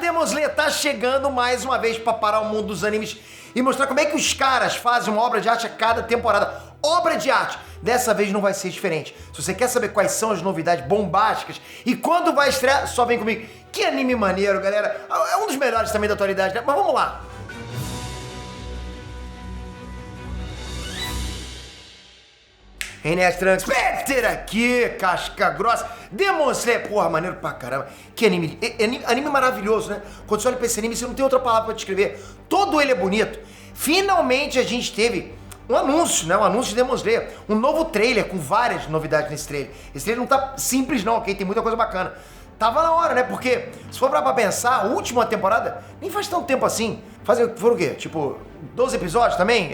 Demon Slayer tá chegando mais uma vez pra parar o mundo dos animes e mostrar como é que os caras fazem uma obra de arte a cada temporada. Obra de arte! Dessa vez não vai ser diferente. Se você quer saber quais são as novidades bombásticas e quando vai estrear, só vem comigo. Que anime maneiro, galera. É um dos melhores também da atualidade, né? Mas vamos lá. Enes Trunks, Peter aqui, casca grossa. Demon Slayer, porra, maneiro pra caramba. Que anime, anime maravilhoso, né? Quando você olha pra esse anime, você não tem outra palavra pra descrever. Todo ele é bonito. Finalmente a gente teve um anúncio, né? Um anúncio de Demon Slayer. Um novo trailer com várias novidades nesse trailer. Esse trailer não tá simples não, ok? Tem muita coisa bacana. Tava na hora, né? Porque, se for pra pensar, a última temporada nem faz tanto tempo assim. Foram o quê? Tipo, 12 episódios também?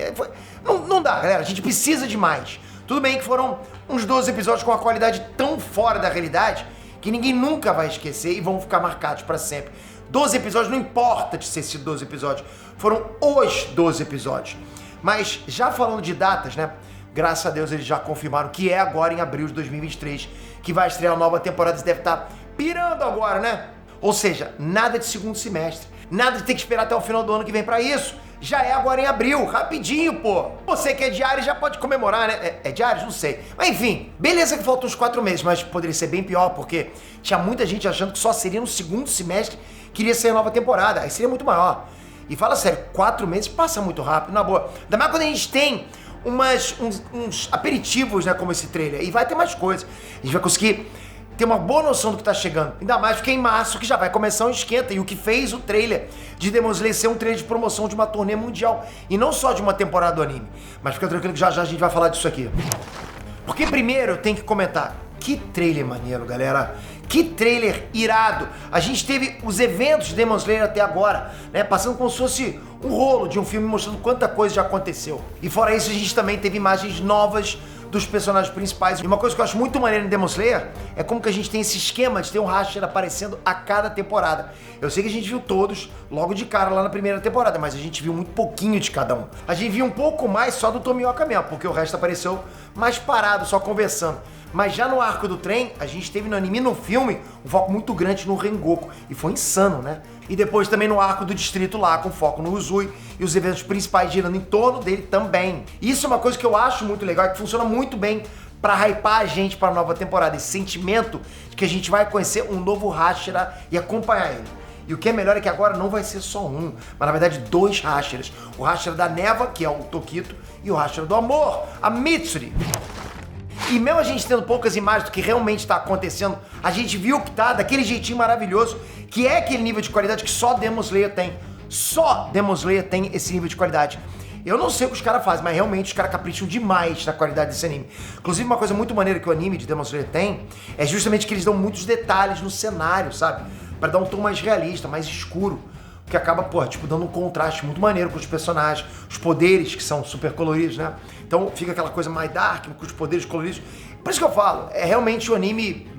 Não dá, galera. A gente precisa de mais. Tudo bem que foram uns 12 episódios com uma qualidade tão fora da realidade que ninguém nunca vai esquecer e vão ficar marcados pra sempre. 12 episódios, não importa de ter sido 12 episódios, foram os 12 episódios. Mas já falando de datas, né? Graças a Deus eles já confirmaram que é agora em abril de 2023 que vai estrear a nova temporada. Você deve estar pirando agora, né? Ou seja, nada de segundo semestre, nada de ter que esperar até o final do ano que vem pra isso. Já é agora em abril, rapidinho, pô. Você que é diário já pode comemorar, né? É diário? Não sei. Mas enfim, beleza que faltam uns 4 meses, mas poderia ser bem pior, porque tinha muita gente achando que só seria no segundo semestre que iria ser a nova temporada. Aí seria muito maior. E fala sério, 4 meses passa muito rápido, na boa. Ainda mais quando a gente tem uns aperitivos, né, como esse trailer. E vai ter mais coisas. A gente vai conseguir ter uma boa noção do que tá chegando. Ainda mais porque em março que já vai começar um esquenta. E o que fez o trailer de Demon Slayer ser um trailer de promoção de uma turnê mundial. E não só de uma temporada do anime. Mas fica tranquilo que já a gente vai falar disso aqui. Porque primeiro eu tenho que comentar. Que trailer maneiro, galera. Que trailer irado. A gente teve os eventos de Demon Slayer até agora, né? Passando como se fosse um rolo de um filme mostrando quanta coisa já aconteceu. E fora isso, a gente também teve imagens novas dos personagens principais. E uma coisa que eu acho muito maneira em Demon Slayer é como que a gente tem esse esquema de ter um Hasher aparecendo a cada temporada. Eu sei que a gente viu todos logo de cara lá na primeira temporada, mas a gente viu muito pouquinho de cada um. A gente viu um pouco mais só do Tomioka mesmo, porque o resto apareceu mais parado, só conversando. Mas já no arco do trem, a gente teve no anime e no filme um foco muito grande no Rengoku. E foi insano, né? E depois também no arco do distrito lá, com foco no Uzui e os eventos principais girando em torno dele também. Isso é uma coisa que eu acho muito legal e que funciona muito bem pra hypar a gente pra nova temporada. Esse sentimento de que a gente vai conhecer um novo Hashira e acompanhar ele. E o que é melhor é que agora não vai ser só um, mas na verdade 2 Hashiras. O Hashira da Neva, que é o Tokito, e o Hashira do Amor, a Mitsuri. E mesmo a gente tendo poucas imagens do que realmente está acontecendo, a gente viu que tá daquele jeitinho maravilhoso, que é aquele nível de qualidade que só Demon Slayer tem. Só Demon Slayer tem esse nível de qualidade. Eu não sei o que os caras fazem, mas realmente os caras capricham demais na qualidade desse anime. Inclusive, uma coisa muito maneira que o anime de Demon Slayer tem é justamente que eles dão muitos detalhes no cenário, sabe? Pra dar um tom mais realista, mais escuro. Que acaba, pô, tipo, dando um contraste muito maneiro com os personagens, os poderes que são super coloridos, né? Então fica aquela coisa mais dark, com os poderes coloridos. Por isso que eu falo, é realmente um anime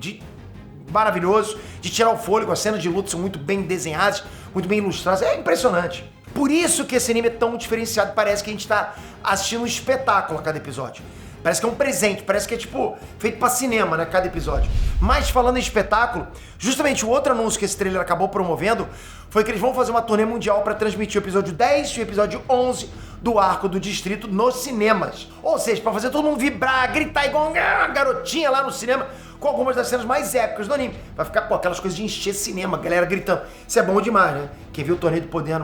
maravilhoso, de tirar o fôlego, as cenas de luta são muito bem desenhadas, muito bem ilustradas, é impressionante. Por isso que esse anime é tão diferenciado, parece que a gente tá assistindo um espetáculo a cada episódio. Parece que é um presente, parece que é tipo feito pra cinema, né, cada episódio. Mas falando em espetáculo, justamente o outro anúncio que esse trailer acabou promovendo foi que eles vão fazer uma turnê mundial pra transmitir o episódio 10 e o episódio 11 do arco do distrito nos cinemas. Ou seja, pra fazer todo mundo vibrar, gritar igual uma garotinha lá no cinema, com algumas das cenas mais épicas do anime. Vai ficar, pô, aquelas coisas de encher cinema, galera gritando. Isso é bom demais, né? Quem viu o Torneio do Poder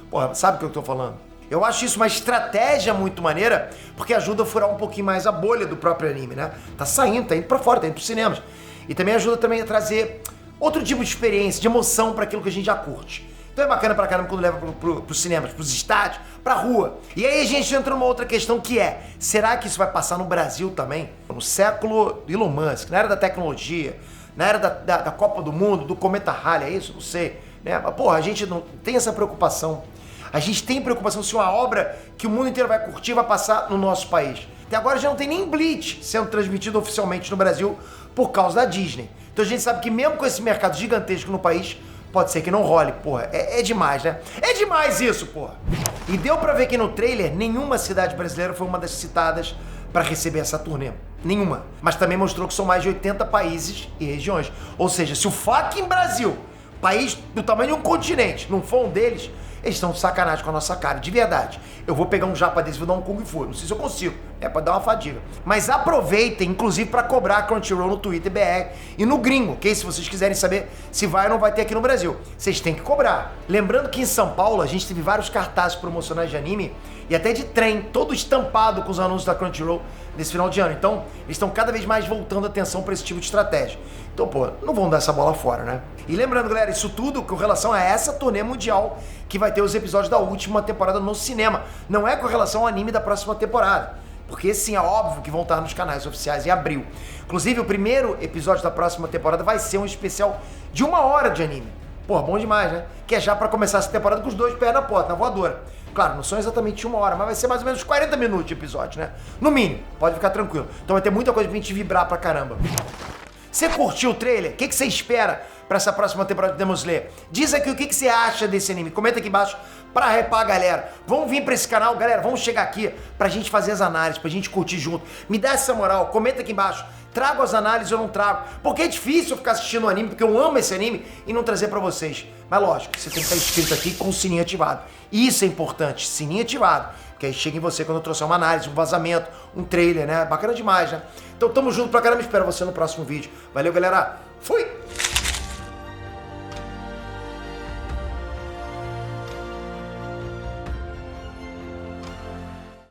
porra, sabe o que eu tô falando? Eu acho isso uma estratégia muito maneira, porque ajuda a furar um pouquinho mais a bolha do próprio anime, né? Tá saindo, tá indo pra fora, tá indo pros cinemas. E também ajuda também a trazer outro tipo de experiência, de emoção para aquilo que a gente já curte. Então é bacana pra caramba quando leva pros cinemas, pros estádios, pra rua. E aí a gente entra numa outra questão que é, será que isso vai passar no Brasil também? No século do Elon Musk, na era da tecnologia, na era da Copa do Mundo, do Cometa Halley, é isso? Não sei. Né? Mas, porra, a gente não tem essa preocupação. A gente tem preocupação se uma obra que o mundo inteiro vai curtir vai passar no nosso país. Até agora já não tem nem Bleach sendo transmitido oficialmente no Brasil por causa da Disney. Então a gente sabe que mesmo com esse mercado gigantesco no país, pode ser que não role, porra. É demais, né? É demais isso, porra. E deu pra ver que no trailer, nenhuma cidade brasileira foi uma das citadas pra receber essa turnê. Nenhuma. Mas também mostrou que são mais de 80 países e regiões. Ou seja, se o fucking Brasil país do tamanho de um continente, não for um deles, eles estão de sacanagem com a nossa cara, de verdade. Eu vou pegar um japa desse e vou dar um Kung Fu, não sei se eu consigo, pra dar uma fadiga. Mas aproveitem, inclusive, pra cobrar a Crunchyroll no Twitter BR e no Gringo, ok? Se vocês quiserem saber se vai ou não vai ter aqui no Brasil. Vocês têm que cobrar. Lembrando que em São Paulo a gente teve vários cartazes promocionais de anime e até de trem, todo estampado com os anúncios da Crunchyroll nesse final de ano. Então, eles estão cada vez mais voltando a atenção para esse tipo de estratégia. Então, pô, não vão dar essa bola fora, né? E lembrando, galera, isso tudo com relação a essa turnê mundial que vai ter os episódios da última temporada no cinema. Não é com relação ao anime da próxima temporada. Porque sim, é óbvio que vão estar nos canais oficiais em abril. Inclusive, o primeiro episódio da próxima temporada vai ser um especial de 1 hora de anime. Pô, bom demais, né? Que é já pra começar essa temporada com os dois pés na porta, na voadora. Claro, não são exatamente 1 hora, mas vai ser mais ou menos 40 minutos de episódio, né? No mínimo, pode ficar tranquilo. Então vai ter muita coisa pra gente vibrar pra caramba. Você curtiu o trailer? O que você espera pra essa próxima temporada de Demon Slayer? Diz aqui o que você acha desse anime. Comenta aqui embaixo pra hypar a galera. Vamos vir pra esse canal, galera. Vamos chegar aqui pra gente fazer as análises, pra gente curtir junto. Me dá essa moral, comenta aqui embaixo. Trago as análises ou não trago? Porque é difícil eu ficar assistindo o anime, porque eu amo esse anime e não trazer pra vocês. Mas lógico, você tem que estar inscrito aqui com o sininho ativado. Isso é importante, sininho ativado. Porque aí chega em você quando eu trouxer uma análise, um vazamento, um trailer, né? Bacana demais, né? Então tamo junto pra caramba, espero você no próximo vídeo. Valeu, galera. Fui!